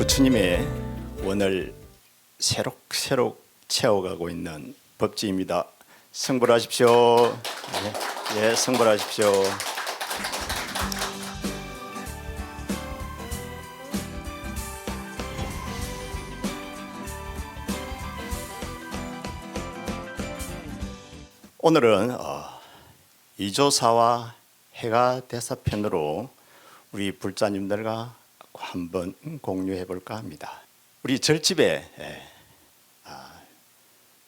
부처님의 원을 새록새록 채워가고 있는 법지입니다. 성불하십시오. 예, 성불하십시오. 오늘은 이조사와 해가 대사편으로 우리 불자님들과 한번 공유해 볼까 합니다. 우리 절집에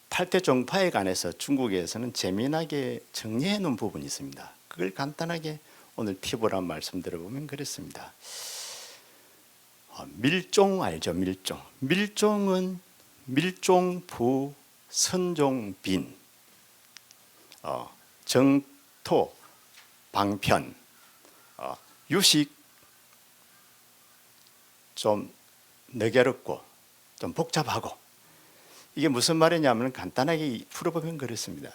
8대 종파에 관해서 중국에서는 재미나게 정리해 놓은 부분이 있습니다. 그걸 간단하게 오늘 팁으로 말씀드려보면 그렇습니다. 밀종 알죠? 밀종. 밀종은 밀종부, 선종빈, 정토, 방편, 유식 좀 너게럽고 좀 복잡하고, 이게 무슨 말이냐면 간단하게 풀어보면 그렇습니다.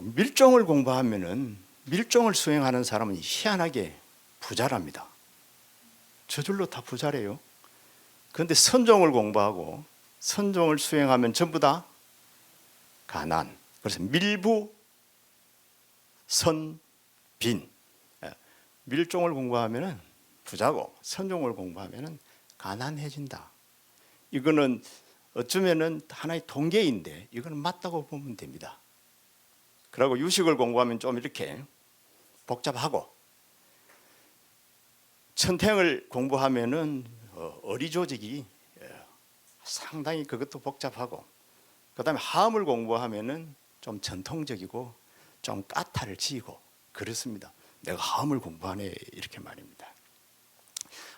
밀종을 공부하면은 밀종을 수행하는 사람은 희한하게 부자랍니다. 저절로 다 부자래요. 그런데 선종을 공부하고 선종을 수행하면 전부 다 가난. 그래서 밀부 선빈. 밀종을 공부하면은 부자고 선종을 공부하면은 가난해진다. 이거는 어쩌면은 하나의 통계인데 이거는 맞다고 보면 됩니다. 그리고 유식을 공부하면 좀 이렇게 복잡하고, 천탱을 공부하면은 어리조직이 상당히 그것도 복잡하고, 그다음에 하음을 공부하면은 좀 전통적이고 좀 까탈을 지고 그렇습니다. 내가 하음을 공부하네 이렇게 말입니다.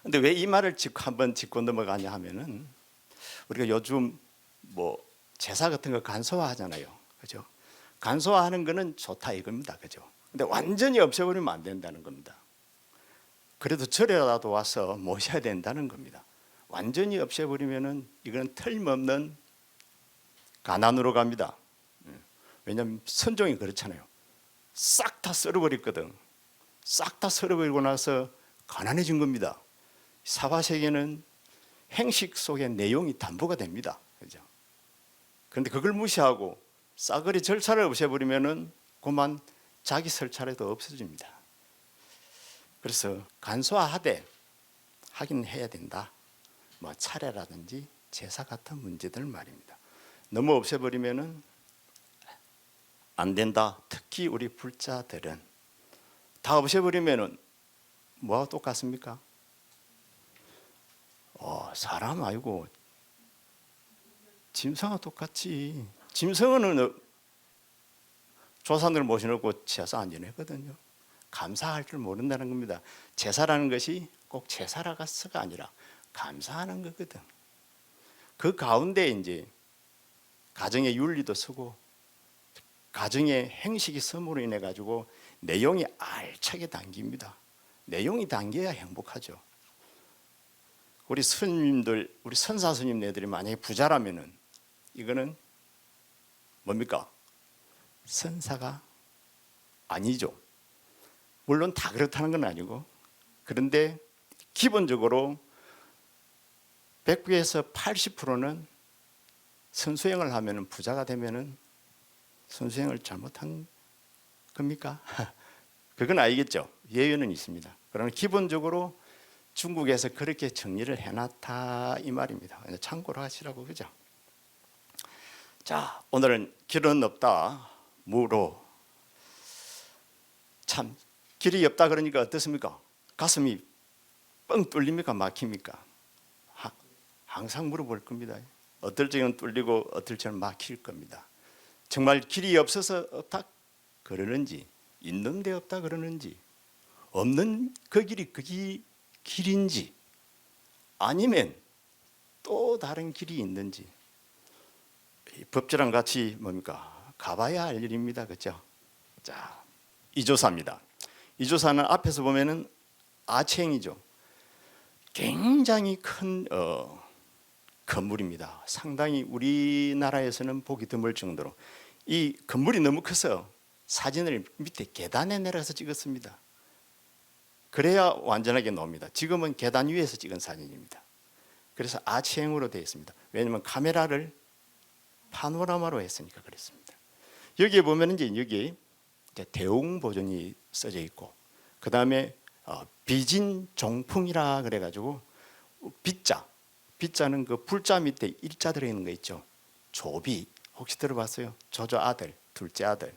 근데 왜 이 말을 한번 짚고 넘어가냐 하면은, 우리가 요즘 뭐 제사 같은 거 간소화하잖아요. 그죠? 간소화하는 거는 좋다 이겁니다. 그죠? 근데 완전히 없애버리면 안 된다는 겁니다. 그래도 절에라도 와서 모셔야 된다는 겁니다. 완전히 없애버리면은 이건 틀림없는 가난으로 갑니다. 왜냐하면 선종이 그렇잖아요. 싹 다 썰어버렸거든. 싹 다 썰어버리고 나서 가난해진 겁니다. 사화세계는 행식 속에 내용이 담보가 됩니다. 그죠? 그런데 그걸 무시하고 싸그리 절차를 없애버리면은 그만 자기 설 차례도 없어집니다. 그래서 간소화하되 하긴 해야 된다. 뭐 차례라든지 제사 같은 문제들 말입니다. 너무 없애버리면은 안 된다. 특히 우리 불자들은 다 없애버리면은 뭐와 똑같습니까? 사람 아니고 짐승과 똑같지. 짐승은 조상들 모셔놓고 제사 안 지내거든요. 감사할 줄 모른다는 겁니다. 제사라는 것이 꼭 제사라가서가 아니라 감사하는 거거든. 그 가운데 이제 가정의 윤리도 서고 가정의 행식이 섬으로 인해 가지고 내용이 알차게 담깁니다. 내용이 담겨야 행복하죠. 우리 스님들, 우리 선사 스님네들이 만약에 부자라면은 이거는 뭡니까? 선사가 아니죠. 물론 다 그렇다는 건 아니고, 그런데 기본적으로 100에서 80%는 선수행을 하면은 부자가 되면은 선수행을 잘못한 겁니까? 그건 아니겠죠. 예외는 있습니다. 그러나 기본적으로 중국에서 그렇게 정리를 해놨다 이 말입니다. 참고로 하시라고. 그죠? 자, 오늘은 길은 없다 무로. 참 길이 없다 그러니까 어떻습니까? 가슴이 뻥 뚫립니까? 막힙니까? 항상 물어볼 겁니다. 어떨 적은 뚫리고 어떨 적은 막힐 겁니다. 정말 길이 없어서 없다 그러는지, 있는 데 없다 그러는지, 없는 그 길이 길인지, 아니면 또 다른 길이 있는지, 법주랑 같이 뭡니까? 가봐야 할 일입니다. 그렇죠? 자, 이조사입니다. 이조사는 앞에서 보면은 아체행이죠. 굉장히 큰 건물입니다. 상당히 우리나라에서는 보기 드물 정도로 이 건물이 너무 커서 사진을 밑에 계단에 내려서 찍었습니다. 그래야 완전하게 나옵니다. 지금은 계단 위에서 찍은 사진입니다. 그래서 아치형으로 되어 있습니다. 왜냐하면 카메라를 파노라마로 했으니까 그렇습니다. 여기에 보면 이제 여기 대웅 보존이 써져 있고, 그 다음에 비진 종풍이라 그래가지고 빗자는 그 불자 밑에 일자 들어있는 거 있죠. 조비 혹시 들어봤어요? 조조 아들, 둘째 아들.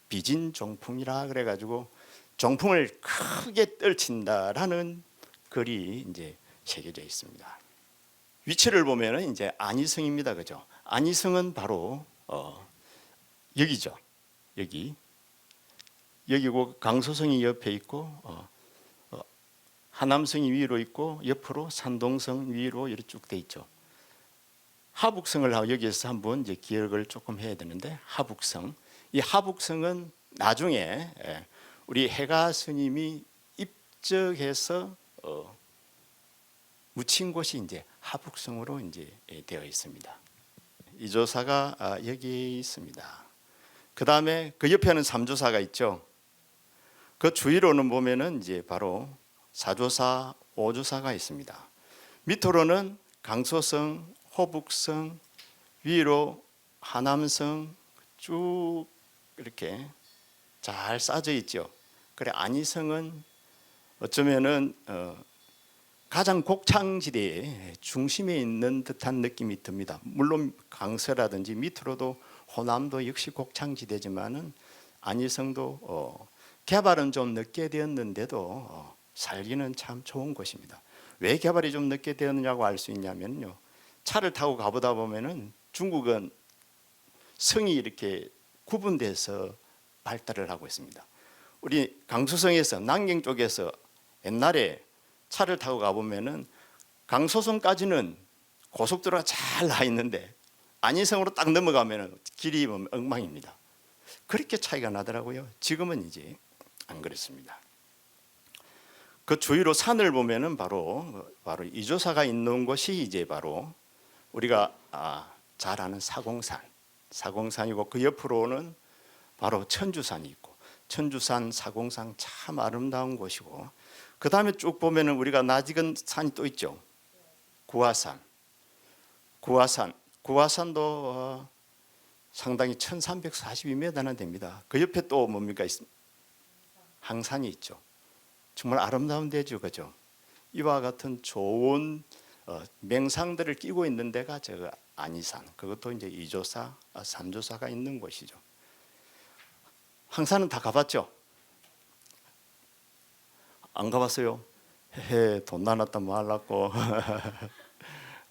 비진 종풍이라 그래가지고 종풍을 크게 떨친다라는 글이 이제 새겨져 있습니다. 위치를 보면은 이제 안희성입니다, 그죠? 안희성은 바로 여기죠. 여기고 강소성이 옆에 있고 하남성이 위로 있고 옆으로 산동성 위로 이렇게 쭉 돼 있죠. 하북성을 여기에서 한번 이제 기억을 조금 해야 되는데, 이 하북성은 나중에 우리 해가 스님이 입적해서 묻힌 곳이 이제 하북성으로 이제 되어 있습니다. 이조사가 여기 있습니다. 그 다음에 그 옆에는 삼조사가 있죠. 그 주위로는 보면은 이제 바로 사조사, 오조사가 있습니다. 밑으로는 강소성, 호북성, 위로 하남성 쭉 이렇게 잘 쌓여 있죠. 그래 안희성은 어쩌면은 가장 곡창지대의 중심에 있는 듯한 느낌이 듭니다. 물론 강서라든지 밑으로도 호남도 역시 곡창지대지만은 안희성도 개발은 좀 늦게 되었는데도 살기는 참 좋은 곳입니다. 왜 개발이 좀 늦게 되었느냐고 알 수 있냐면요. 차를 타고 가보다 보면은 중국은 성이 이렇게 구분돼서 발달을 하고 있습니다. 우리 강수성에서 남경 쪽에서 옛날에 차를 타고 가보면은 강소성까지는 고속도로가 잘 나 있는데 안희성으로 딱 넘어가면은 길이 엉망입니다. 그렇게 차이가 나더라고요. 지금은 이제 안 그렇습니다. 그 주위로 산을 보면은 바로 이조사가 있는 곳이 이제 바로 우리가 잘 아는 사공산이고, 그 옆으로는 바로 천주산이 있고, 천주산, 사공산 참 아름다운 곳이고, 그 다음에 쭉 보면은 우리가 낯익은 산이 또 있죠. 구화산도 상당히 1342m나 됩니다. 그 옆에 또 뭡니까? 항산이 있죠. 정말 아름다운 데죠, 그죠? 이와 같은 좋은 명상들을 끼고 있는 데가 저 안희산, 그것도 이제 2조사, 3조사가 있는 곳이죠. 항산은 다 가봤죠? 안 가봤어요? 돈 나눴다 말랐고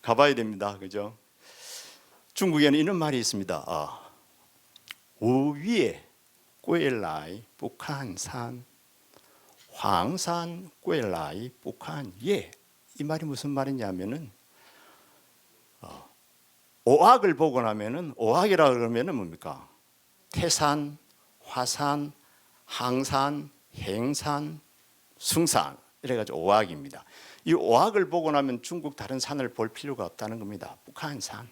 가봐야 됩니다, 그죠? 중국에는 이런 말이 있습니다. 우위에 꿰라이 북한산, 황산 꿰라이 북한예. 이 말이 무슨 말이냐면은 오악을 보고 나면은, 오악이라 그러면은 뭡니까? 태산, 화산, 항산, 행산, 숭산, 이래가지고 오악입니다. 이 오악을 보고 나면 중국 다른 산을 볼 필요가 없다는 겁니다. 북한산.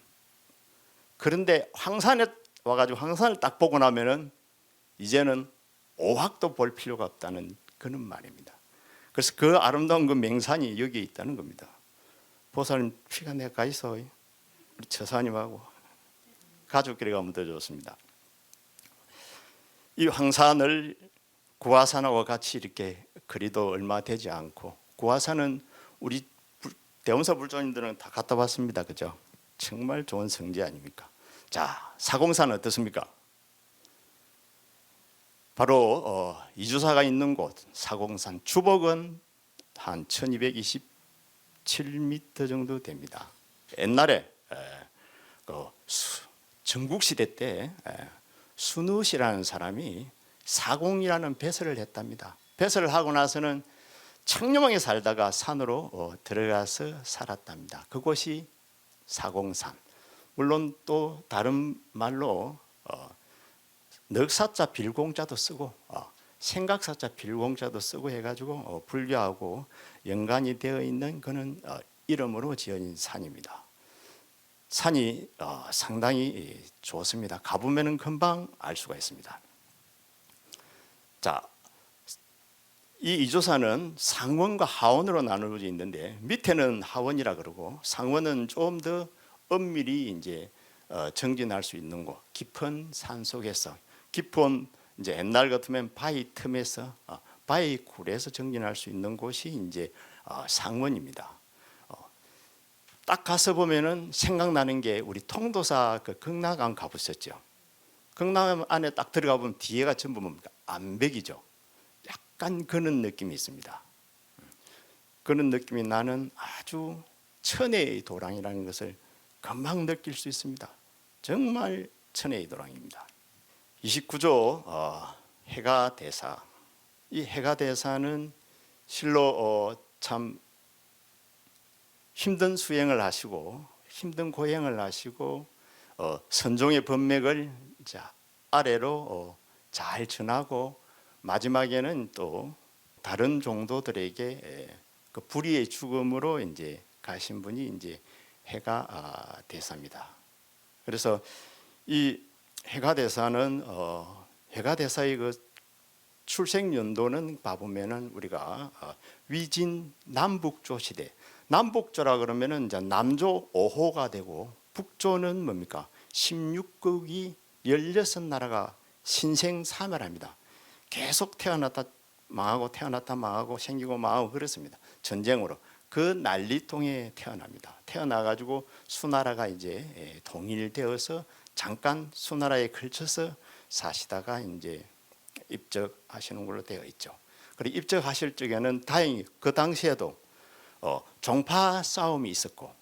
그런데 황산에 와가지고 황산을 딱 보고 나면은 이제는 오악도 볼 필요가 없다는 그런 말입니다. 그래서 그 아름다운 그 명산이 여기에 있다는 겁니다. 보살님 피가 내가 있어. 우리 처사님하고 가족끼리 가면 더 좋습니다. 이 황산을 구화산하고 같이 이렇게 거리도 얼마 되지 않고, 구화산은 우리 대원사 불조님들은 다 갔다 왔습니다, 그죠? 정말 좋은 성지 아닙니까? 자, 사공산은 어떻습니까? 바로 이주사가 있는 곳 사공산 주복은 한 1227m 정도 됩니다. 옛날에 전국시대 때 순우시라는 사람이 사공이라는 배설을 했답니다. 배설을 하고 나서는 창녀망에 살다가 산으로 들어가서 살았답니다. 그곳이 사공산. 물론 또 다른 말로 넉사자 빌공자도 쓰고 생각사자 빌공자도 쓰고 해가지고 불교하고 연관이 되어 있는 그런 이름으로 지어진 산입니다. 산이 상당히 좋습니다. 가보면은 금방 알 수가 있습니다. 자, 이 이조사는 상원과 하원으로 나누어져 있는데 밑에는 하원이라 그러고 상원은 좀 더 엄밀히 이제 정진할 수 있는 곳, 깊은 산 속에서 깊은 이제 옛날 같으면 바위 틈에서 바위 굴에서 정진할 수 있는 곳이 이제 상원입니다. 딱 가서 보면은 생각나는 게 우리 통도사 그 극락암 가보셨죠? 극락암 안에 딱 들어가 보면 뒤에가 전부 뭡니까? 암벽이죠. 약간 그런 느낌이 있습니다. 그런 느낌이 나는 아주 천혜의 도랑이라는 것을 금방 느낄 수 있습니다. 정말 천혜의 도랑입니다. 29조 해가 대사. 이 해가 대사는 실로 참 힘든 수행을 하시고 힘든 고행을 하시고 선종의 법맥을 아래로 잘 전하고 마지막에는 또 다른 종도들에게 그 불의의 죽음으로 이제 가신 분이 이제 해가 대사입니다. 그래서 이 해가 대사는 해가 대사의 그 출생 연도는 봐보면은 우리가 위진 남북조 시대. 남북조라 그러면은 이제 남조 5호가 되고 북조는 뭡니까? 16국이 16나라가 신생사멸합니다. 계속 태어났다 망하고 태어났다 망하고 생기고 망하고 그렇습니다. 전쟁으로 그 난리통에 태어납니다. 태어나 가지고 수나라가 이제 통일되어서 잠깐 수나라에 걸쳐서 사시다가 이제 입적하시는 걸로 되어 있죠. 그리고 입적하실 적에는 다행히 그 당시에도 종파 싸움이 있었고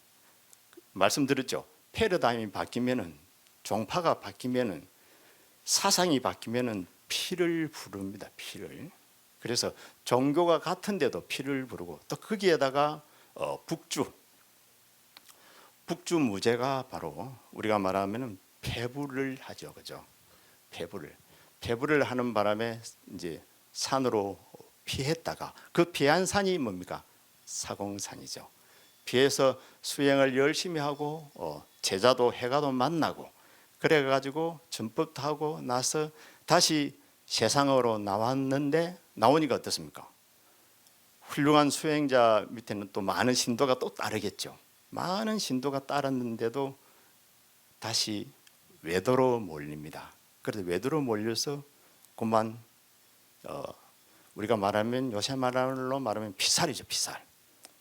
말씀드렸죠. 패러다임이 바뀌면은 종파가 바뀌면은 사상이 바뀌면은 피를 부릅니다. 피를. 그래서 종교가 같은데도 피를 부르고 또 거기에다가 북주 무제가 바로 우리가 말하면은 폐부를 하죠, 그죠? 폐부를 하는 바람에 이제 산으로 피했다가 그 피한 산이 뭡니까? 사공산이죠. 피해서 수행을 열심히 하고 제자도 해가도 만나고 그래가지고 전법도 하고 나서 다시 세상으로 나왔는데 나오니까 어떻습니까? 훌륭한 수행자 밑에는 또 많은 신도가 또 따르겠죠. 많은 신도가 따랐는데도 다시 외도로 몰립니다. 그래서 외도로 몰려서 그만 우리가 말하면 요새 말로 말하면 피살이죠.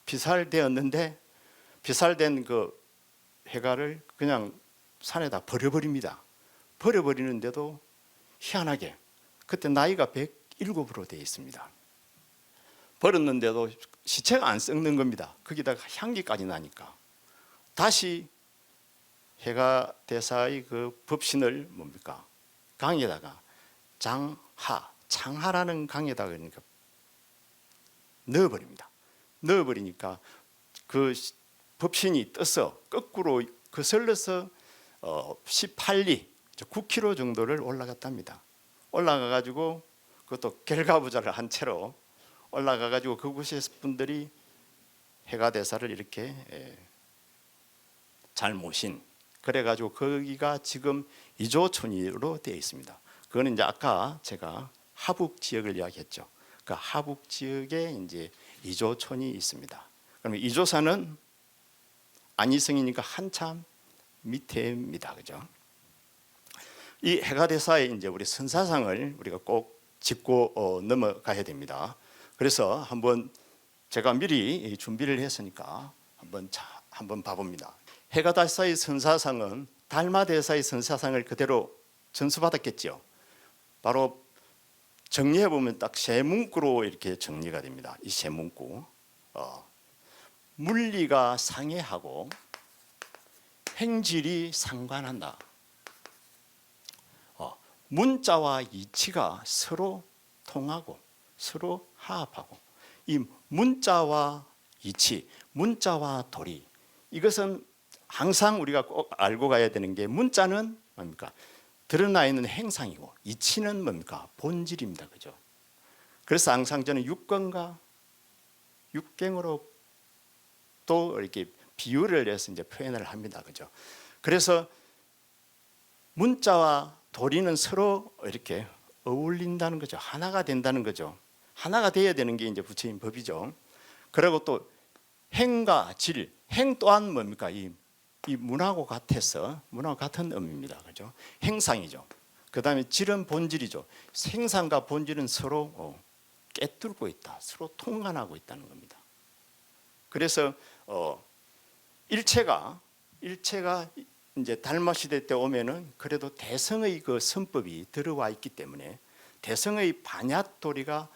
피살되었는데 피살된 그 해가를 그냥 산에다 버려버립니다. 버려버리는데도 희한하게 그때 나이가 107으로 되어 있습니다. 버렸는데도 시체가 안 썩는 겁니다. 거기다가 향기까지 나니까 다시 해가 대사의 그 법신을 뭡니까? 강에다가 창하라는 강에다가 그러니까 넣어버립니다. 넣어버리니까 그 법신이 떠서 거꾸로 거슬러서 18리 9km 정도를 올라갔답니다. 올라가가지고 그것도 결과부자를 한 채로 올라가가지고 그곳에 분들이 해가 대사를 이렇게 잘 모신 그래가지고 거기가 지금 이조촌으로 되어 있습니다. 그거는 이제 아까 제가 하북 지역을 이야기했죠. 그 하북 지역에 이제 이조촌이 있습니다. 그러면 이조사는 안이성이니까 한참 밑에입니다, 그죠? 이 해가 대사에 이제 우리 선사상을 우리가 꼭 짚고 넘어가야 됩니다. 그래서 한번 제가 미리 준비를 했으니까 한번 봐봅니다. 해가 대사의 선사상은 달마 대사의 선사상을 그대로 전수받았겠죠. 바로 정리해 보면 딱 세 문구로 이렇게 정리가 됩니다. 이 세 문구. 물리가 상해하고 행질이 상관한다. 문자와 이치가 서로 통하고 서로 화합하고 이 문자와 이치, 문자와 도리 이것은 항상 우리가 꼭 알고 가야 되는 게 문자는 뭡니까? 드러나 있는 행상이고 이치는 뭡니까? 본질입니다. 그죠? 그래서 항상 저는 육경과 육경으로 또 이렇게 비유를 해서 이제 표현을 합니다. 그죠? 그래서 문자와 도리는 서로 이렇게 어울린다는 거죠. 하나가 된다는 거죠. 하나가 돼야 되는 게 이제 부처님 법이죠. 그리고 또 행과 질, 행 또한 뭡니까? 이 문하고 같아서 문하고 같은 의미입니다. 그죠? 행상이죠. 그다음에 질은 본질이죠. 생상과 본질은 서로 꿰뚫고 있다. 서로 통관하고 있다는 겁니다. 그래서 일체가 이제 달마 시대 때 오면은 그래도 대성의 그 선법이 들어와 있기 때문에 대성의 반야도리가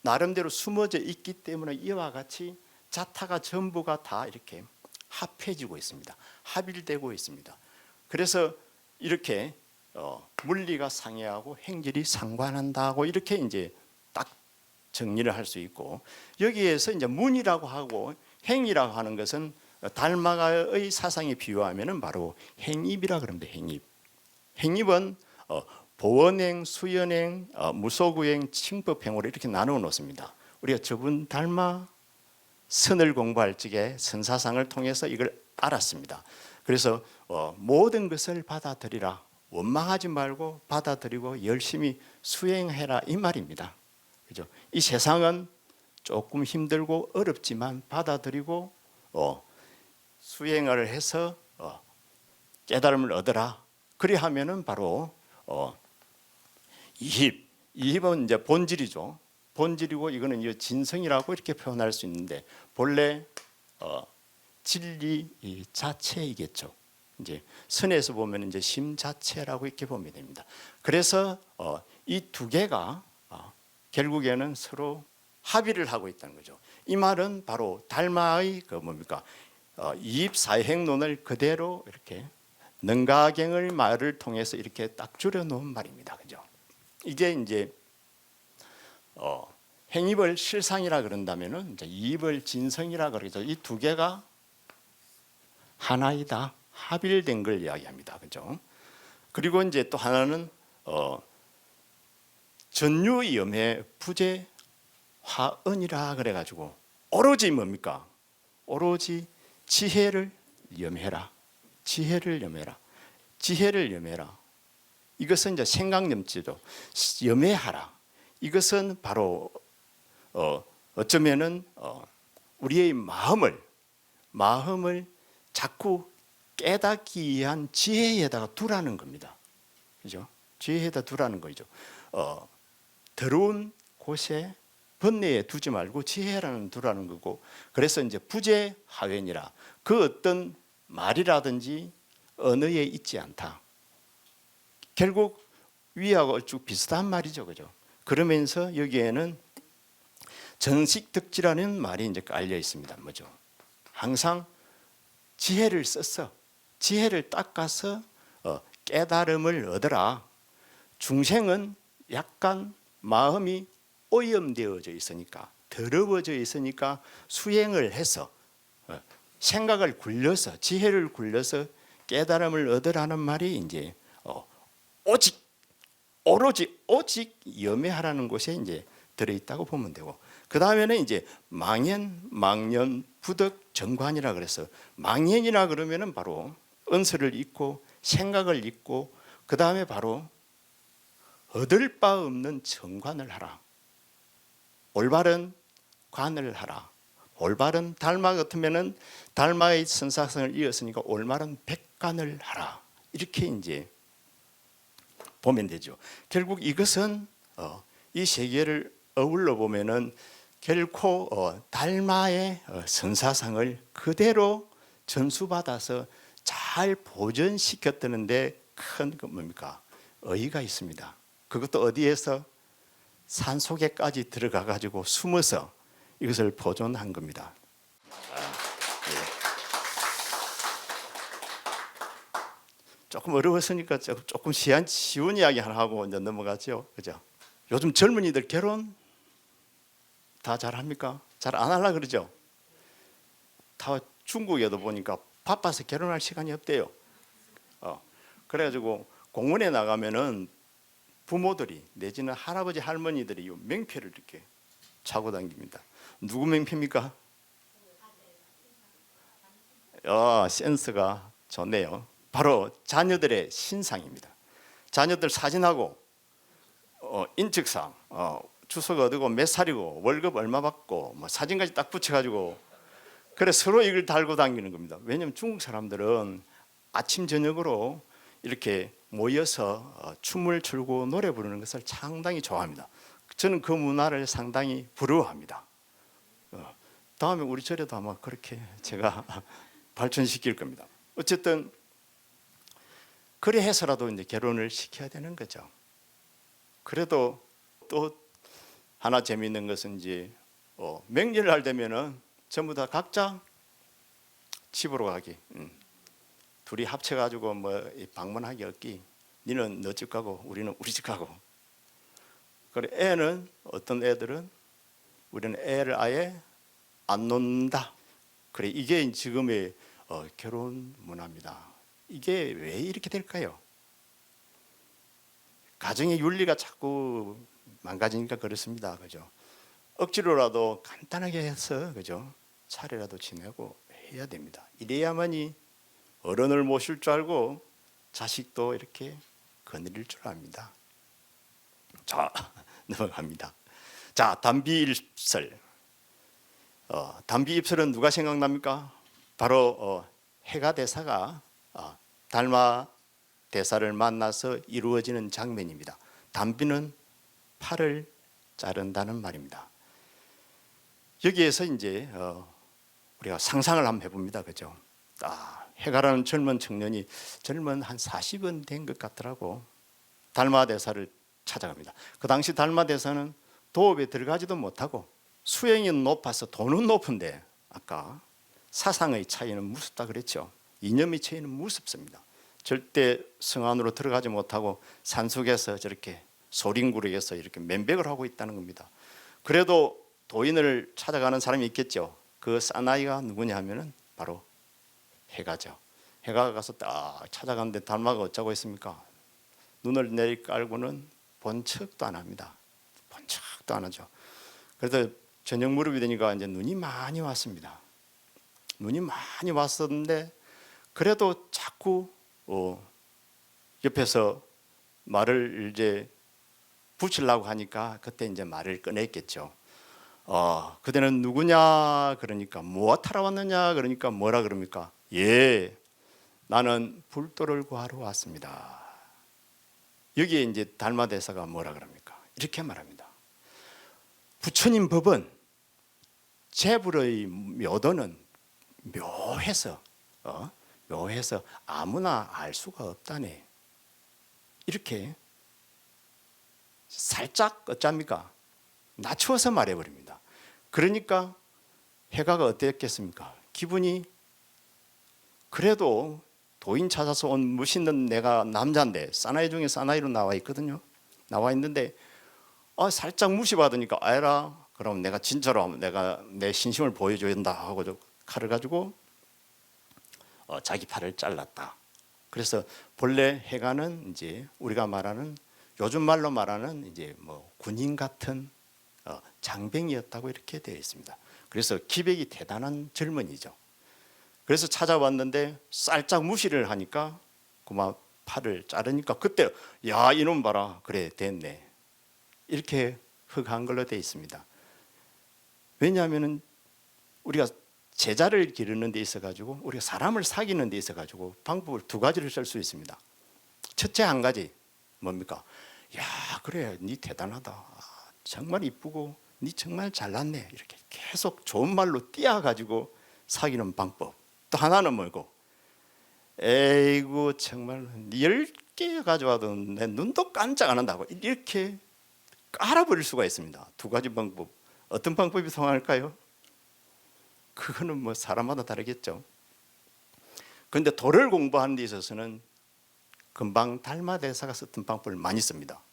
나름대로 숨어져 있기 때문에 이와 같이 자타가 전부가 다 이렇게 합해지고 있습니다. 합일되고 있습니다. 그래서 이렇게 물리가 상해하고 행질이 상관한다고 이렇게 이제 딱 정리를 할 수 있고, 여기에서 이제 문이라고 하고 행이라고 하는 것은 달마가의 사상에 비유하면은 바로 행입이라 그럽니다. 행입. 행입은 보원행, 수연행, 무소구행, 칭법행으로 이렇게 나누어 놓습니다. 우리가 저분 달마 선을 공부할 적에 선사상을 통해서 이걸 알았습니다. 그래서 모든 것을 받아들이라, 원망하지 말고 받아들이고 열심히 수행해라 이 말입니다. 그죠? 이 세상은 조금 힘들고 어렵지만 받아들이고 수행을 해서 깨달음을 얻어라. 그리하면은 바로 이입은 이제 본질이죠. 본질이고 이거는 이제 진성이라고 이렇게 표현할 수 있는데 본래 진리 자체이겠죠. 이제 선에서 보면 이제 심 자체라고 이렇게 보면 됩니다. 그래서 이 두 개가 결국에는 서로 합의를 하고 있다는 거죠. 이 말은 바로 달마의 그 뭡니까 이입사행론을 그대로 이렇게 능가경을 말을 통해서 이렇게 딱 줄여놓은 말입니다. 그죠? 이게 이제 행입을 실상이라 그런다면은 이제 이입을 진성이라 그러죠. 이 두 개가 하나이다, 합일된 걸 이야기합니다. 그죠? 그리고 이제 또 하나는 전유염해 부재 화언이라 그래가지고 오로지 뭡니까? 오로지 지혜를 염해라. 지혜를 염해라. 지혜를 염해라. 이것은 이제 생각염지도 염해하라. 이것은 바로 어쩌면은 우리의 마음을 자꾸 깨닫기 위한 지혜에다가 두라는 겁니다. 그죠? 지혜에다 두라는 거죠. 더러운 곳에 번뇌에 두지 말고 지혜라는 두라는 거고, 그래서 이제 부재하웬이라, 그 어떤 말이라든지 언어에 있지 않다. 결국 위하고 얼추 비슷한 말이죠, 그죠? 그러면서 여기에는 전식득지라는 말이 이제 깔려 있습니다. 뭐죠? 항상 지혜를 써서 지혜를 닦아서 깨달음을 얻어라. 중생은 약간 마음이 오염되어져 있으니까, 더러워져 있으니까 수행을 해서 생각을 굴려서 지혜를 굴려서 깨달음을 얻으라는 말이 이제 오직 염해하라는 곳에 이제 들어 있다고 보면 되고, 그 다음에는 이제 망연, 망년, 부덕, 정관이라 그래서 망연이라 그러면은 바로 은서를 잊고 생각을 잊고, 그 다음에 바로 얻을 바 없는 정관을 하라. 올바른 관을 하라. 올바른 달마 같으면은 달마의 선사성을 이었으니까 올바른 백관을 하라. 이렇게 이제 보면 되죠. 결국 이것은 이 세 개를 어울러 보면은 결코 달마의 선사상을 그대로 전수받아서 잘 보존시켰다는데 큰 뭡니까 의의가 있습니다. 그것도 어디에서 산속에까지 들어가 가지고 숨어서 이것을 보존한 겁니다. 조금 어려웠으니까 조금 쉬운 이야기 하나 하고 이제 넘어가죠. 그죠? 요즘 젊은이들 결혼 다 잘합니까? 잘 안 하려고 그러죠? 다 중국에도 보니까 바빠서 결혼할 시간이 없대요. 그래가지고 공원에 나가면은 부모들이 내지는 할아버지 할머니들이 이 명패를 이렇게 차고 다닙니다. 누구 명패입니까? 센스가 좋네요. 바로 자녀들의 신상입니다. 자녀들 사진하고 인적사항, 주소가 어디고 몇 살이고 월급 얼마 받고 뭐 사진까지 딱 붙여가지고 그래 서로 이걸 달고 다니는 겁니다. 왜냐하면 중국 사람들은 아침 저녁으로 이렇게 모여서 춤을 추고 노래 부르는 것을 상당히 좋아합니다. 저는 그 문화를 상당히 부러워합니다. 다음에 우리 절에도 아마 그렇게 제가 발전시킬 겁니다. 어쨌든 그래 해서라도 이제 결혼을 시켜야 되는 거죠. 그래도 또 하나 재미있는 것은 이제 명절날 되면은 전부 다 각자 집으로 가기. 둘이 합쳐가지고 뭐 방문하기 없기. 니는 너 집 가고 우리는 우리 집 가고. 그래 애는 어떤 애들은 우리는 애를 아예 안 놓는다. 그래 이게 지금의 결혼 문화입니다. 이게 왜 이렇게 될까요? 가정의 윤리가 자꾸 망가지니까 그렇습니다. 그죠? 억지로라도 간단하게 해서 그죠? 차례라도 지내고 해야 됩니다. 이래야만이 어른을 모실 줄 알고 자식도 이렇게 거느릴 줄 압니다. 자, 넘어갑니다. 자, 단비입설. 단비입설은 누가 생각납니까? 바로 해가 대사가 달마 대사를 만나서 이루어지는 장면입니다. 단비는 팔을 자른다는 말입니다. 여기에서 이제 우리가 상상을 한번 해봅니다. 그죠? 해가라는 젊은 청년이 젊은 한 40은 된 것 같더라고. 달마 대사를 찾아갑니다. 그 당시 달마 대사는 도읍에 들어가지도 못하고 수행이 높아서 돈은 높은데 아까 사상의 차이는 무섭다 그랬죠. 이념의 차이는 무섭습니다. 절대 성 안으로 들어가지 못하고 산속에서 저렇게 소림구르에서 이렇게 맨백을 하고 있다는 겁니다. 그래도 도인을 찾아가는 사람이 있겠죠. 그 사나이가 누구냐 하면은 바로 해가죠. 해가 가서 딱 찾아가는데 달마가 어쩌고 있습니까? 눈을 내리깔고는 본 척도 안 합니다. 본 척도 안 하죠. 그래서 저녁 무렵이 되니까 이제 눈이 많이 왔습니다. 눈이 많이 왔었는데 그래도 자꾸 옆에서 말을 이제 붙이려고 하니까 그때 이제 말을 꺼냈겠죠. 그대는 누구냐 그러니까 무엇하러 왔느냐 그러니까 뭐라 그럽니까? 예, 나는 불도를 구하러 왔습니다. 여기에 이제 달마 대사가 뭐라 그럽니까? 이렇게 말합니다. 부처님 법은 재불의 묘도는 묘해서 아무나 알 수가 없다네. 이렇게 살짝 어쩝니까? 낮추어서 말해버립니다. 그러니까 해가가 어땠겠습니까? 기분이 그래도 도인 찾아서 온 멋있는 내가 남자인데 사나이 중에 사나이로 나와 있거든요. 나와 있는데 살짝 무시받으니까 아이라 그럼 내가 진짜로 내가 내 신심을 보여줘야 된다 하고 칼을 가지고 자기 팔을 잘랐다. 그래서 본래 해가는 이제 우리가 말하는 요즘 말로 말하는 이제 뭐 군인 같은 장병이었다고 이렇게 되어 있습니다. 그래서 기백이 대단한 젊은이죠. 그래서 찾아왔는데 살짝 무시를 하니까 그만 팔을 자르니까 그때 야 이놈 봐라 그래 됐네 이렇게 흑한 걸로 되어 있습니다. 왜냐하면은 우리가 제자를 기르는 데 있어 가지고 우리가 사람을 사귀는 데 있어 가지고 방법을 두 가지를 쓸 수 있습니다. 첫째 한 가지 뭡니까? 야 그래 니 대단하다 정말 이쁘고 니 정말 잘났네 이렇게 계속 좋은 말로 띄워 가지고 사귀는 방법. 또 하나는 뭐고? 에이구 정말 10개 가져와도 내 눈도 깜짝 안 한다고 이렇게 깔아버릴 수가 있습니다. 두 가지 방법. 어떤 방법이 통할까요? 그거는 뭐 사람마다 다르겠죠. 그런데 도를 공부하는 데 있어서는 금방 달마 대사가 썼던 방법을 많이 씁니다.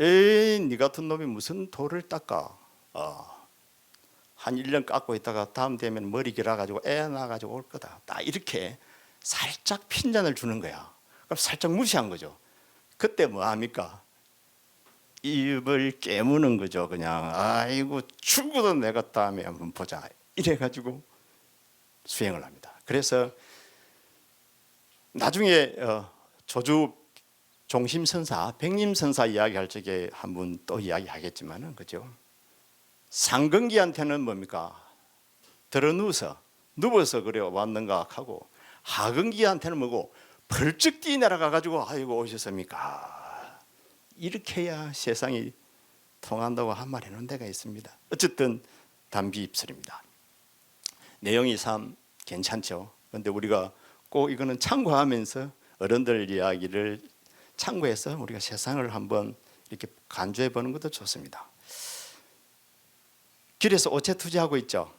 에이 니 같은 놈이 무슨 돌을 닦아. 한 1년 깎고 있다가 다음 되면 머리 길어가지고 애 낳아가지고 올 거다. 딱 이렇게 살짝 핀잔을 주는 거야. 그럼 살짝 무시한 거죠. 그때 뭐 합니까? 입을 깨무는 거죠. 그냥 아이고 죽어도 내가 다음에 한번 보자. 이래가지고 수행을 합니다. 그래서 나중에 조주 종심선사, 백림선사 이야기할 적에 한 번 또 이야기하겠지만은 그죠? 상근기한테는 뭡니까? 들어 누워서 그래 왔는가 하고, 하근기한테는 뭐고 벌쩍 뛰어 내려가 가지고 아이고 오셨습니까? 이렇게 해야 세상이 통한다고 한 말 해놓은 데가 있습니다. 어쨌든 담비 입술입니다. 내용이 참 괜찮죠. 그런데 우리가 꼭 이거는 참고하면서 어른들 이야기를 참고해서 우리가 세상을 한번 이렇게 간주해 보는 것도 좋습니다. 길에서 오체 투지하고 있죠.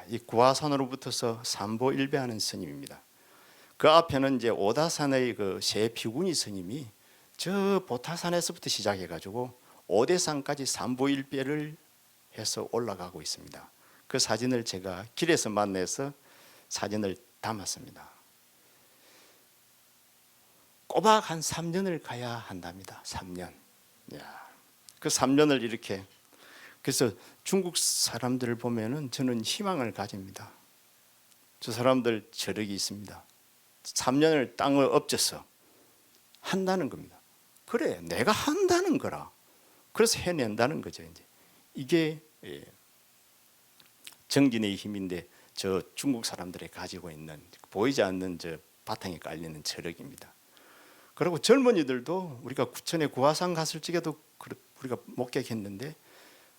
이 구화산으로 붙어서 삼보일배하는 스님입니다. 그 앞에는 이제 오다산의 그 세 피군이 스님이 저 보타산에서부터 시작해가지고 오대산까지 삼보일배를 해서 올라가고 있습니다. 그 사진을 제가 길에서 만나서 사진을 담았습니다. 꼬박 한 3년을 가야 한답니다. 3년. 그 3년을 이렇게, 그래서 중국 사람들을 보면은 저는 희망을 가집니다. 저 사람들 저력이 있습니다. 3년을 땅을 엎져서 한다는 겁니다. 그래, 내가 한다는 거라. 그래서 해낸다는 거죠. 이게 정진의 힘인데, 저 중국 사람들이 가지고 있는 보이지 않는 저 바탕에 깔리는 저력입니다. 그리고 젊은이들도 우리가 구천에 구화산 갔을 적에도 우리가 목격했는데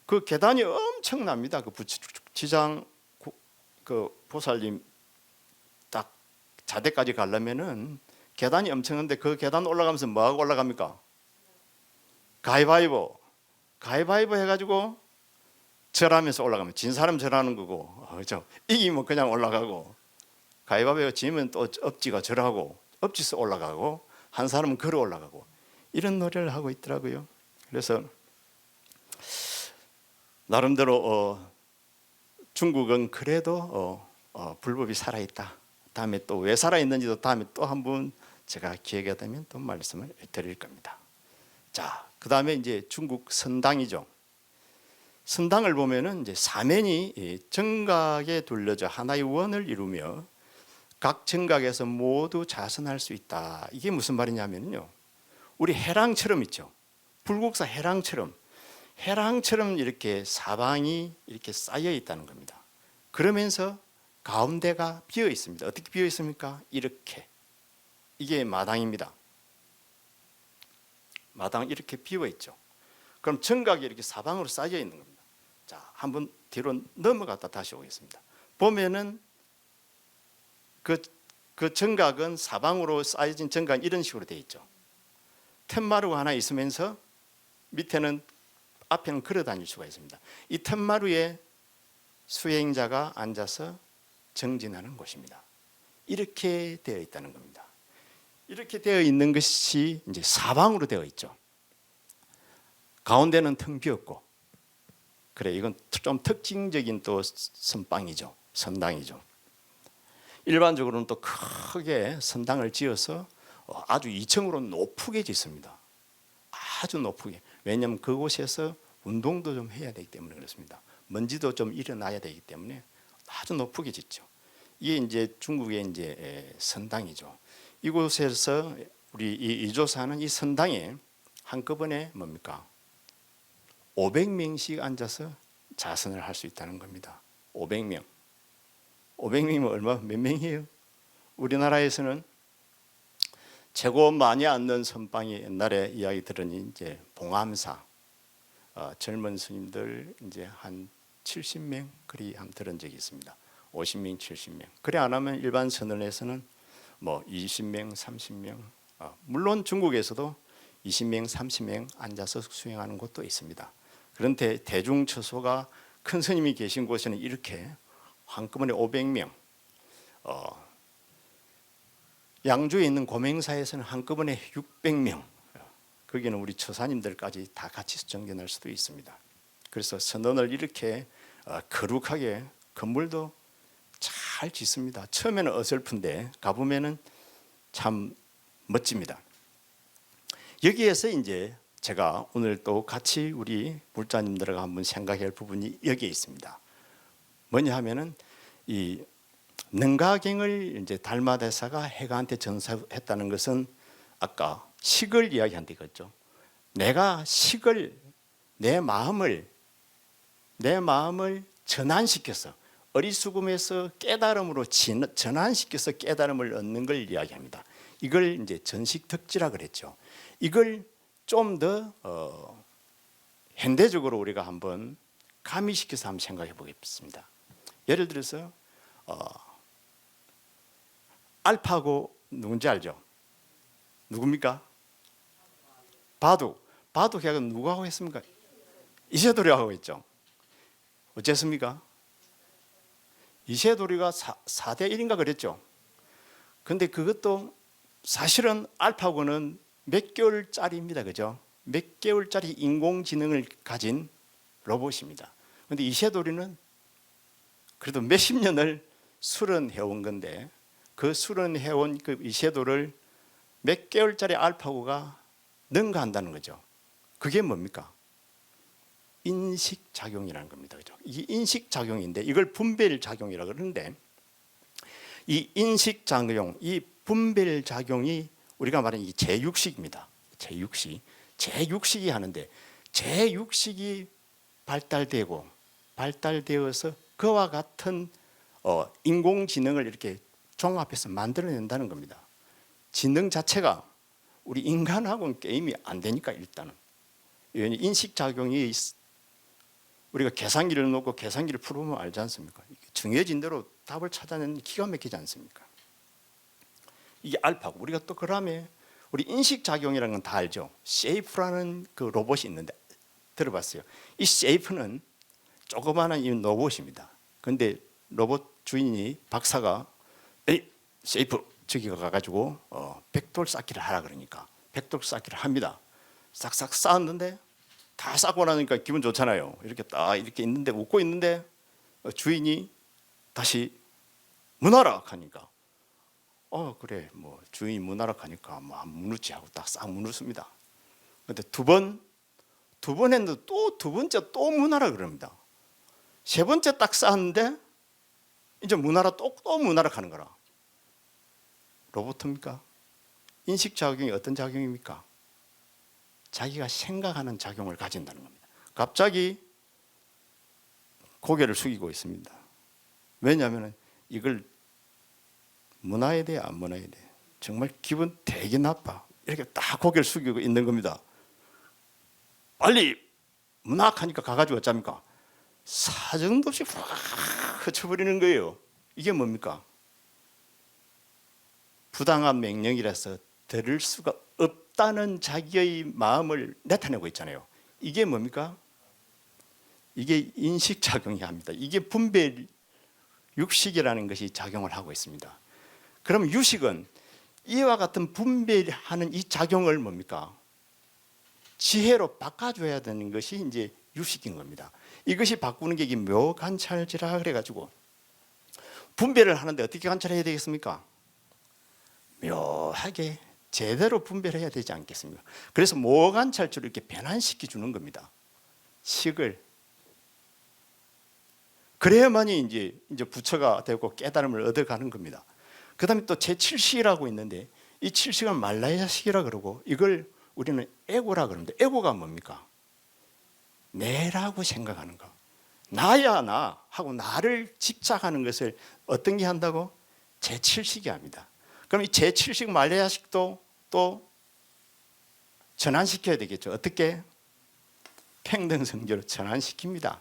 그 계단이 엄청납니다. 그 지장 그 보살님 딱 자대까지 가려면은 계단이 엄청난데, 그 계단 올라가면서 뭐하고 올라갑니까? 가위바위보 해가지고 절하면서 올라가면 진 사람 절하는 거고, 그렇죠? 이기면 그냥 올라가고, 가위바위보 지면 또 엎지가 절하고, 엎지서 올라가고, 한 사람은 걸어 올라가고, 이런 노래를 하고 있더라고요. 그래서 나름대로 중국은 그래도 불법이 살아있다. 다음에 또 왜 살아있는지도 다음에 또 한번 제가 기회가 되면 또 말씀을 드릴 겁니다. 자, 그 다음에 이제 중국 선당이죠. 선당을 보면은 이제 사면이 정각에 둘러져 하나의 원을 이루며 각 정각에서 모두 자선할 수 있다. 이게 무슨 말이냐면요, 우리 해랑처럼 있죠. 불국사 해랑처럼 이렇게 사방이 이렇게 쌓여 있다는 겁니다. 그러면서 가운데가 비어 있습니다. 어떻게 비어 있습니까? 이렇게. 이게 마당입니다. 마당 이렇게 비어 있죠. 그럼 정각이 이렇게 사방으로 쌓여 있는 겁니다. 자, 한번 뒤로 넘어갔다 다시 오겠습니다. 보면은 그 정각은 사방으로 쌓여진 정각은 이런 식으로 되어 있죠. 툇마루가 하나 있으면서 밑에는, 앞에는 걸어 다닐 수가 있습니다. 이 툇마루에 수행자가 앉아서 정진하는 곳입니다. 이렇게 되어 있다는 겁니다. 이렇게 되어 있는 것이 이제 사방으로 되어 있죠. 가운데는 텅 비었고, 그래, 이건 좀 특징적인 또 선방이죠. 선당이죠. 일반적으로는 또 크게 선당을 지어서 아주 2층으로 높게 짓습니다. 아주 높게. 왜냐하면 그곳에서 운동도 좀 해야 되기 때문에 그렇습니다. 먼지도 좀 일어나야 되기 때문에 아주 높게 짓죠. 이게 이제 중국의 이제 선당이죠. 이곳에서 우리 이 조사는 이 선당에 한꺼번에 뭡니까? 500명씩 앉아서 자선을 할 수 있다는 겁니다. 500명. 500명이면 얼마? 몇 명이에요? 우리나라에서는 최고 많이 앉는 선방이 옛날에 이야기 들으니 이제 봉암사 젊은 스님들 이제 한 70명 그리 한 들은 적이 있습니다. 50명, 70명. 그래 안 하면 일반 선원에서는 뭐 20명, 30명. 물론 중국에서도 20명, 30명 앉아서 수행하는 곳도 있습니다. 그런데 대중처소가 큰 스님이 계신 곳에는 이렇게 한꺼번에 500명. 양주에 있는 고맹사에서는 한꺼번에 600명. 거기는 우리 처사님들까지 다 같이 정진할 수도 있습니다. 그래서 선원을 이렇게 거룩하게, 건물도 잘 짓습니다. 처음에는 어설픈데 가보면은 참 멋집니다. 여기에서 이제 제가 오늘 또 같이 우리 불자님들과 한번 생각할 부분이 여기에 있습니다. 뭐냐 하면은 이 능가경을 이제 달마대사가 해가한테 전사했다는 것은 아까 식을 이야기한다 이거죠. 내가 식을 내 마음을 전환시켜서 어리숙음에서 깨달음으로 전환시켜서 깨달음을 얻는 걸 이야기합니다. 이걸 이제 전식특지라 그랬죠. 이걸 좀 더 현대적으로 우리가 한번 가미시켜서 한번 생각해 보겠습니다. 예를 들어서 알파고 누군지 알죠? 누굽니까? 바둑 계약은 누가 하고 했습니까? 이세돌이 하고 있죠. 어쨌습니까? 이세돌이가 4대 1인가 그랬죠. 근데 그것도 사실은 알파고는 몇 개월짜리입니다. 그죠? 몇 개월짜리 인공지능을 가진 로봇입니다. 근데 이세돌이는 그래도 몇십 년을 수련해온 건데 그 수련해온 그 이세돌을 몇 개월짜리 알파고가 능가한다는 거죠. 그게 뭡니까? 인식작용이라는 겁니다. 그죠? 이게 인식작용인데 이걸 분별작용이라고 그러는데 이 인식작용, 이 분별작용이 우리가 말하는 이 제6식입니다. 제6식이 하는데 제6식이 발달되어서 그와 같은 인공지능을 이렇게 종합해서 만들어낸다는 겁니다. 지능 자체가 우리 인간하고는 게임이 안 되니까 일단은 인식작용이 우리가 계산기를 놓고 계산기를 풀어보면 알지 않습니까? 정해진 대로 답을 찾아내는 기가 막히지 않습니까? 이게 알파고. 우리가 또 그다음에 우리 인식작용이라는 건 다 알죠. 세이프라는 그 로봇이 있는데 들어봤어요. 이 세이프는 조그마한 이 로봇입니다. 그런데 로봇 주인이 박사가 에이 세이프 저기 가가지고 백돌 쌓기를 하라 그러니까 백돌 쌓기를 합니다. 싹싹 쌓았는데 다 쌓고 나니까 기분 좋잖아요. 이렇게 딱 이렇게 있는데 웃고 있는데 주인이 다시 문하락 하니까 그래 뭐 주인이 문하락 하니까 뭐 안 무너지 하고 딱 싹 무너집니다. 근데 두 번 했는데 또 두 번째 또 문하락 그럽니다. 세 번째 딱 쌓았는데 이제 문하락 또 문하락 하는 거라. 로봇입니까? 인식작용이 어떤 작용입니까? 자기가 생각하는 작용을 가진다는 겁니다. 갑자기 고개를 숙이고 있습니다. 왜냐하면 이걸 문화에 대해 안 문화에 대해 정말 기분 되게 나빠. 이렇게 딱 고개를 숙이고 있는 겁니다. 빨리 문학하니까 가가지고 어쩝니까? 사정도 없이 확 흩어버리는 거예요. 이게 뭡니까? 부당한 명령이라서 들을 수가 없다는 자기의 마음을 나타내고 있잖아요. 이게 뭡니까? 이게 인식작용이 합니다. 이게 분별 육식이라는 것이 작용을 하고 있습니다. 그럼 유식은 이와 같은 분별하는 이 작용을 뭡니까? 지혜로 바꿔줘야 되는 것이 이제 유식인 겁니다. 이것이 바꾸는 게 묘관찰지라 그래가지고 분별을 하는데 어떻게 관찰해야 되겠습니까? 묘하게 제대로 분별해야 되지 않겠습니까? 그래서 묘관찰지로 이렇게 변환시켜 주는 겁니다. 식을. 그래야만이 이제 부처가 되고 깨달음을 얻어가는 겁니다. 그 다음에 또 제7식이라고 있는데 이 7식은 말라야식이라 그러고 이걸 우리는 에고라 그럽니다. 에고가 뭡니까? 내라고 생각하는 거. 나야 나 하고 나를 집착하는 것을 어떤 게 한다고? 제7식이 합니다. 그럼 이 제7식 말라야식도 또 전환시켜야 되겠죠. 어떻게? 평등성교로 전환시킵니다.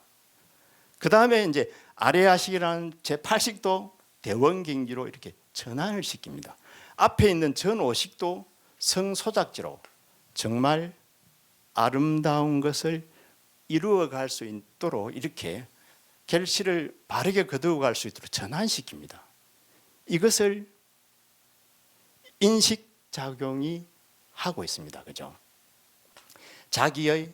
그 다음에 이제 아레야식이라는 제8식도 대원경지로 이렇게 전환을 시킵니다. 앞에 있는 전5식도 성소작지로 정말 아름다운 것을 이루어갈 수 있도록 이렇게 결실을 바르게 거두어갈 수 있도록 전환시킵니다. 이것을 인식작용이 하고 있습니다. 그죠? 자기의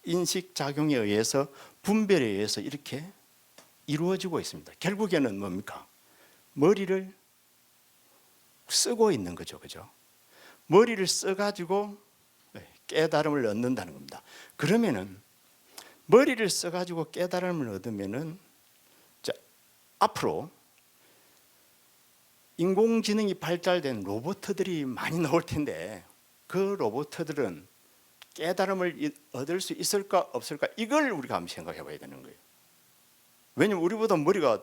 인식작용에 의해서 분별에 의해서 이렇게 이루어지고 있습니다. 결국에는 뭡니까? 머리를 쓰고 있는 거죠. 그죠? 머리를 써가지고 깨달음을 얻는다는 겁니다. 그러면은 머리를 써가지고 깨달음을 얻으면은 앞으로 인공지능이 발달된 로봇들이 많이 나올 텐데 그 로봇들은 깨달음을 얻을 수 있을까 없을까, 이걸 우리가 한번 생각해 봐야 되는 거예요. 왜냐면 우리보다 머리가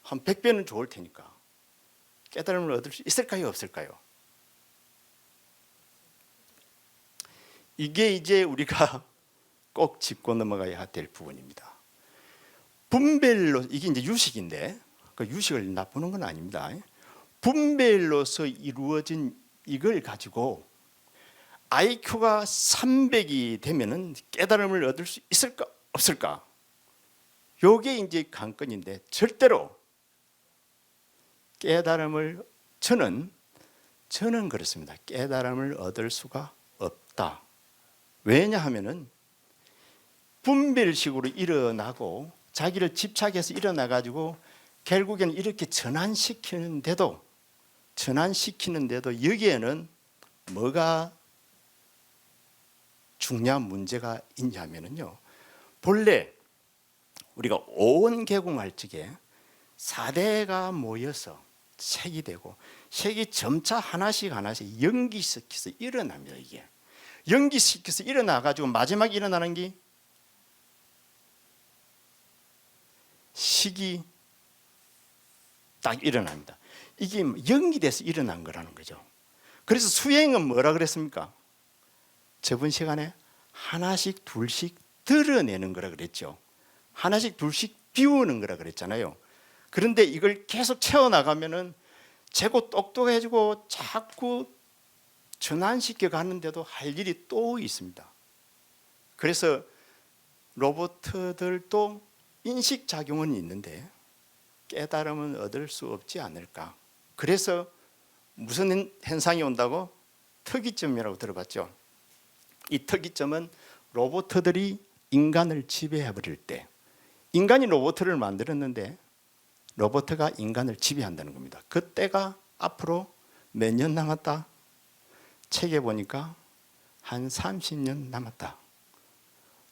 한 100배는 좋을 테니까 깨달음을 얻을 수 있을까요 없을까요? 이게 이제 우리가 꼭 짚고 넘어가야 될 부분입니다. 분별로, 이게 이제 유식인데 그 유식을 나쁘는 건 아닙니다. 분별로서 이루어진 이걸 가지고 IQ가 300이 되면은 깨달음을 얻을 수 있을까 없을까? 요게 이제 관건인데, 절대로 깨달음을 저는 그렇습니다. 깨달음을 얻을 수가 없다. 왜냐하면은 분별식으로 일어나고 자기를 집착해서 일어나 가지고 결국에는 이렇게 전환시키는데도 여기에는 뭐가 중요한 문제가 있냐면요, 본래 우리가 온 개공할 적에 4대가 모여서 색이 되고 색이 점차 하나씩 연기시켜서 일어납니다. 이게 연기시켜서 일어나 가지고 마지막에 일어나는 게 식이 딱 일어납니다. 이게 연기돼서 일어난 거라는 거죠. 그래서 수행은 뭐라 그랬습니까? 저번 시간에 하나씩 둘씩 드러내는 거라 그랬죠. 하나씩 둘씩 비우는 거라 그랬잖아요. 그런데 이걸 계속 채워나가면은 재고 똑똑해지고 자꾸 전환시켜 가는데도 할 일이 또 있습니다. 그래서 로봇들도 인식작용은 있는데 깨달음은 얻을 수 없지 않을까. 그래서 무슨 현상이 온다고? 특이점이라고 들어봤죠. 이 특이점은 로봇들이 인간을 지배해버릴 때, 인간이 로봇을 만들었는데 로봇가 인간을 지배한다는 겁니다. 그때가 앞으로 몇 년 남았다? 책에 보니까 한 30년 남았다.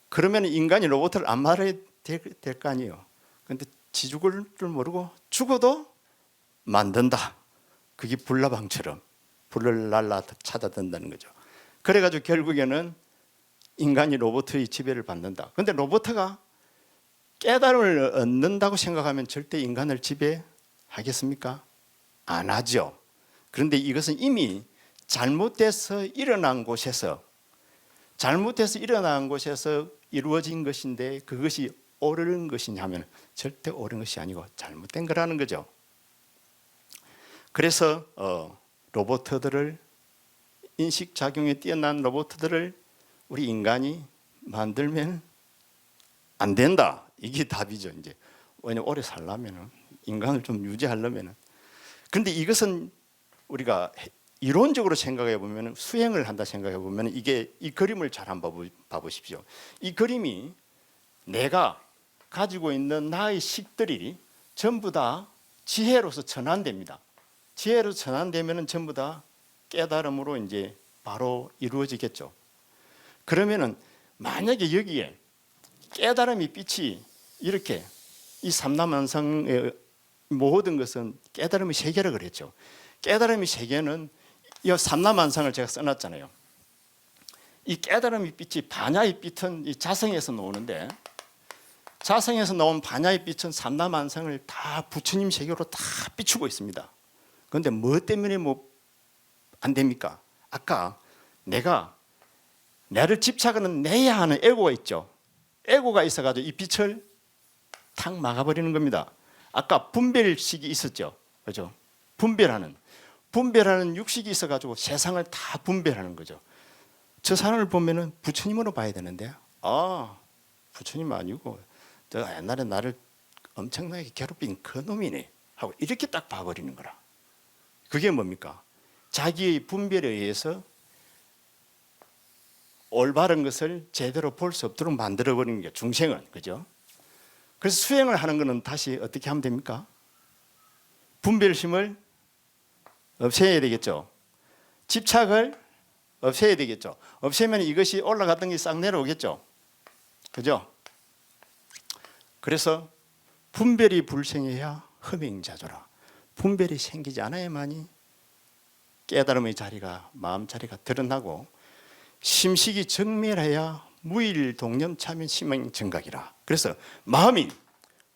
그러면 인간이 로봇을 안 말아야 될 거 아니에요. 그런데 지죽을 줄 모르고 죽어도 만든다. 그게 불나방처럼 불을 날라 찾아든다는 거죠. 그래가지고 결국에는 인간이 로봇의 지배를 받는다. 그런데 로봇가 깨달음을 얻는다고 생각하면 절대 인간을 지배하겠습니까? 안 하죠. 그런데 이것은 이미 잘못돼서 일어난 곳에서 이루어진 것인데 그것이 옳은 것이냐면 절대 옳은 것이 아니고 잘못된 거라는 거죠. 그래서 로봇들을, 인식작용에 뛰어난 로봇들을 우리 인간이 만들면 안 된다. 이게 답이죠. 이제 왜냐면 오래 살려면, 인간을 좀 유지하려면. 그런데 이것은 우리가 이론적으로 생각해 보면, 수행을 한다 생각해 보면, 이게 이 그림을 잘 한번 봐보십시오. 이 그림이 내가 가지고 있는 나의 식들이 전부 다 지혜로서 전환됩니다. 지혜로 전환되면은 전부 다 깨달음으로 이제 바로 이루어지겠죠. 그러면은 만약에 여기에 깨달음의 빛이 이렇게, 이 삼라만상의 모든 것은 깨달음의 세계라 그랬죠. 깨달음의 세계는 이 삼라만상을 제가 써놨잖아요. 이 깨달음의 빛이, 반야의 빛은 이 자성에서 나오는데, 자성에서 나온 반야의 빛은 삼라만상을 다 부처님 세계로 다 비추고 있습니다. 그런데 뭐 때문에 안 됩니까? 아까 내가 나를 집착하는 내야 하는 에고가 있죠. 에고가 있어가지고 이 빛을 탁 막아버리는 겁니다. 아까 분별식이 있었죠, 그죠? 분별하는 육식이 있어가지고 세상을 다 분별하는 거죠. 저 사람을 보면은 부처님으로 봐야 되는데, 부처님 아니고 저 옛날에 나를 엄청나게 괴롭힌 그 놈이네 하고 이렇게 딱 봐버리는 거라. 그게 뭡니까? 자기의 분별에 의해서 올바른 것을 제대로 볼 수 없도록 만들어버리는 게 중생은, 그죠? 그래서 수행을 하는 것은 다시 어떻게 하면 됩니까? 분별심을 없애야 되겠죠. 집착을 없애야 되겠죠. 없애면 이것이 올라갔던 게 싹 내려오겠죠. 그죠? 그래서 분별이 불생해야 흠행자조라. 분별이 생기지 않아야만이 깨달음의 자리가, 마음 자리가 드러나고, 심식이 정밀해야 무일동념 참인 심행 정각이라. 그래서 마음이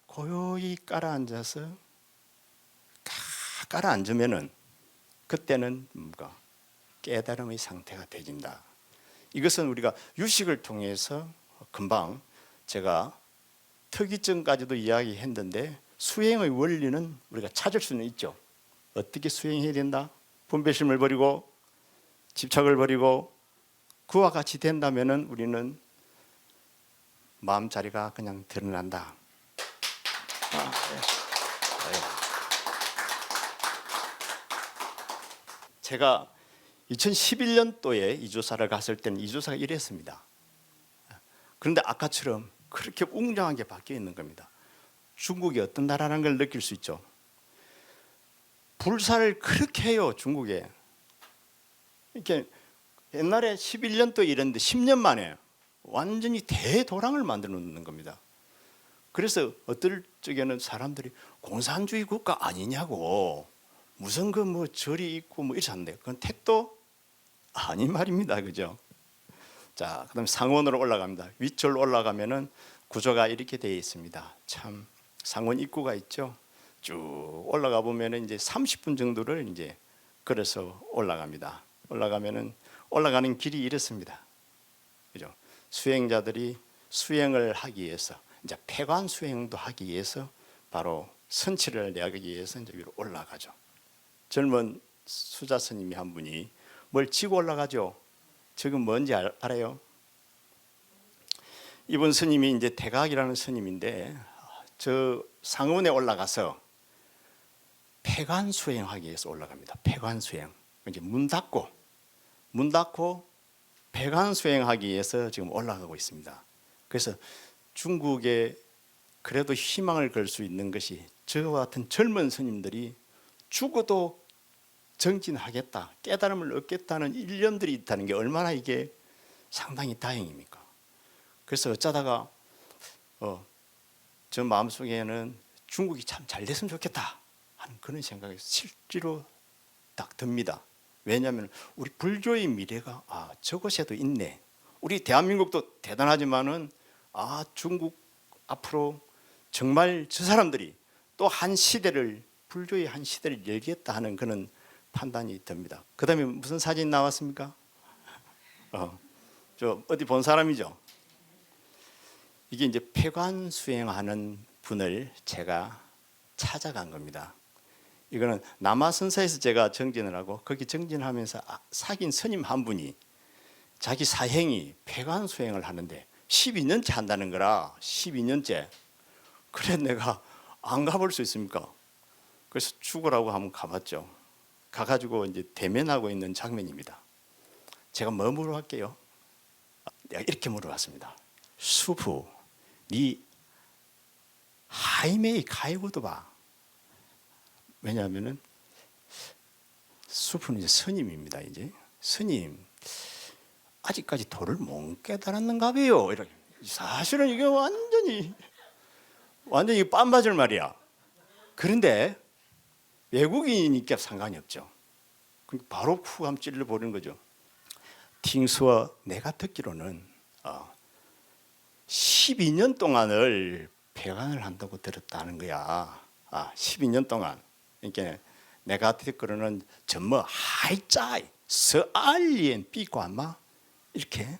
고요히 깔아앉아서 깔아앉으면은 그때는 뭔가 깨달음의 상태가 되진다. 이것은 우리가 유식을 통해서 금방 제가 특이점까지도 이야기했는데, 수행의 원리는 우리가 찾을 수는 있죠. 어떻게 수행해야 된다? 분별심을 버리고 집착을 버리고 그와 같이 된다면은 우리는 마음 자리가 그냥 드러난다. 제가 2011년도에 이조사를 갔을 때는 이조사가 이랬습니다. 그런데 아까처럼 그렇게 웅장하게 바뀌어 있는 겁니다. 중국이 어떤 나라라는 걸 느낄 수 있죠. 불사를 그렇게 해요, 중국에. 이렇게 옛날에 11년도에 이랬는데 10년 만에 완전히 대도랑을 만들어 놓는 겁니다. 그래서 어떨 적에는 사람들이 공산주의 국가 아니냐고, 무슨 그 뭐 절이 있고 뭐 이렇지 않는데, 그건 택도 아닌 말입니다, 그죠? 자, 그다음 상원으로 올라갑니다. 위쪽으로 올라가면은 구조가 이렇게 되어 있습니다. 참 상원 입구가 있죠. 쭉 올라가 보면은 이제 30분 정도를 이제 걸어서 올라갑니다. 올라가면은 올라가는 길이 이렇습니다. 그죠? 수행자들이 수행을 하기 위해서, 이제 폐관 수행도 하기 위해서 바로 선치를 내기 위해서 이제 위로 올라가죠. 젊은 수자 스님이 한 분이 뭘 지고 올라가죠. 지금 뭔지 알아요? 이분 스님이 이제 대각이라는 스님인데, 저 상원에 올라가서 폐관 수행하기 위해서 올라갑니다. 폐관 수행. 이제 문 닫고 폐관 수행하기 위해서 지금 올라가고 있습니다. 그래서 중국에 그래도 희망을 걸 수 있는 것이, 저와 같은 젊은 스님들이 죽어도 정진하겠다, 깨달음을 얻겠다는 일념들이 있다는 게 얼마나 이게 상당히 다행입니까? 그래서 어쩌다가 저 마음속에는 중국이 참 잘 됐으면 좋겠다 하는 그런 생각이 실제로 딱 듭니다. 왜냐하면 우리 불교의 미래가 저곳에도 있네. 우리 대한민국도 대단하지만은 중국 앞으로 정말 저 사람들이 또 한 시대를, 불교의 한 시대를 열겠다 하는 그런 판단이 듭니다. 그 다음에 무슨 사진 나왔습니까? 저 어디 본 사람이죠? 이게 이제 폐관 수행하는 분을 제가 찾아간 겁니다. 이거는 남아선사에서 제가 정진을 하고, 거기 정진하면서 사귄 스님 한 분이 자기 사행이 폐관 수행을 하는데 12년째 한다는 거라. 12년째. 그래 내가 안 가볼 수 있습니까? 그래서 죽으라고 한번 가봤죠. 가가지고 이제 대면하고 있는 장면입니다. 제가 뭐 물어볼게요? 내가 이렇게 물어봤습니다. 수프, 네 하이메이 가이고도 봐. 왜냐하면은 수프는 이제 스님입니다. 이제 스님 아직까지 도를 못 깨달았는가 봐요. 이렇게. 사실은 이게 완전히 빤맞을 말이야. 그런데 외국인이니까 상관이 없죠. 바로 후감 찔러 보는 거죠. 팅수어, 내가 듣기로는 12년 동안을 폐관을 한다고 들었다는 거야. 12년 동안. 그러니까 내가 듣기로는 전뭐 하이짜이 서알리엔 삐과마 이렇게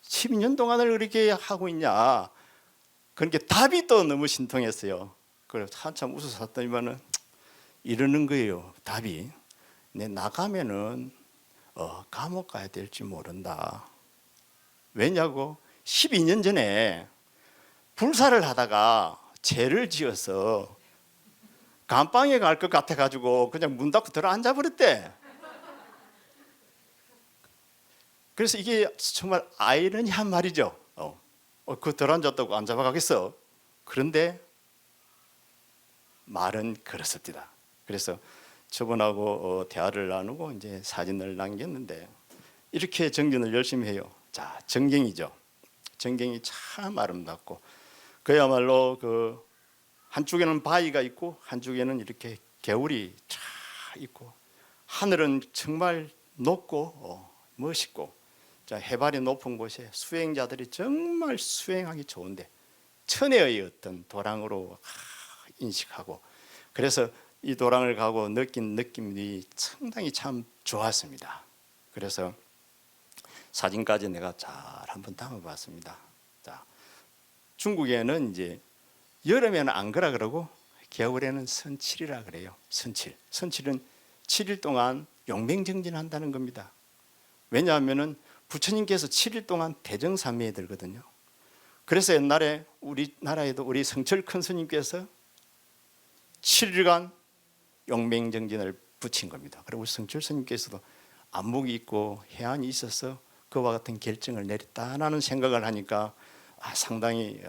12년 동안을 그렇게 하고 있냐. 그러니까 답이 또 너무 신통했어요. 그래서 한참 웃어서 샀더니만은 이러는 거예요. 답이 내 나가면은 감옥 가야 될지 모른다. 왜냐고? 12년 전에 불사를 하다가 죄를 지어서 감방에 갈 것 같아가지고 그냥 문 닫고 들어 앉아버렸대. 그래서 이게 정말 아이러니한 말이죠. 그 들어 앉았다고 안 잡아가겠어. 그런데 말은 그렇습니다. 그래서 저분하고 대화를 나누고 이제 사진을 남겼는데, 이렇게 정진을 열심히 해요. 자, 정경이죠. 정경이 참 아름답고, 그야말로 그 한쪽에는 바위가 있고 한쪽에는 이렇게 개울이 쫙 있고 하늘은 정말 높고 멋있고 자, 해발이 높은 곳에 수행자들이 정말 수행하기 좋은데 천혜의 어떤 도랑으로 인식하고 그래서 이 도랑을 가고 느낀 느낌이 상당히 참 좋았습니다. 그래서 사진까지 내가 잘 한번 담아봤습니다. 자, 중국에는 이제 여름에는 앙거라 그러고 겨울에는 선칠이라 그래요. 선칠. 선칠은 7일 동안 용맹정진한다는 겁니다. 왜냐하면은 부처님께서 7일 동안 대정삼매에 들거든요. 그래서 옛날에 우리나라에도 우리 성철 큰 스님께서 7일간 용맹정진을 붙인 겁니다. 그리고 성철 스님께서도 안목이 있고 해안이 있어서 그와 같은 결정을 내렸다라는 생각을 하니까 상당히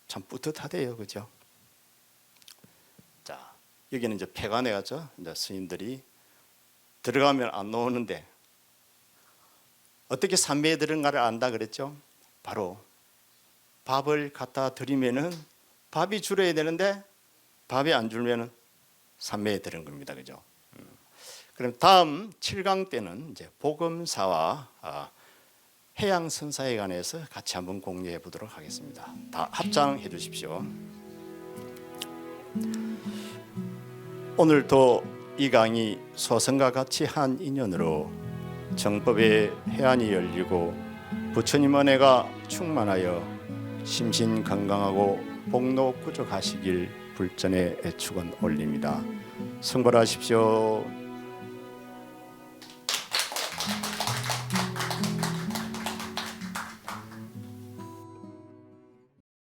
참 뿌듯하대요, 그죠? 자, 여기는 이제 폐관에 가죠. 이제 스님들이 들어가면 안 나오는데 어떻게 삼매에 들은가를 안다 그랬죠? 바로 밥을 갖다 드리면은 밥이 줄어야 되는데 밥이 안 줄면은 삼매에 들은 겁니다, 그죠? 그럼 다음 7강 때는 이제 복음사와 해양선사에 관해서 같이 한번 공유해 보도록 하겠습니다. 다 합장해 주십시오. 오늘도 이 강의 소선과 같이 한 인연으로 정법의 해안이 열리고 부처님 은혜가 충만하여 심신 건강하고 복록 구족하시길 불전의 애축은 올립니다. 성불하십시오.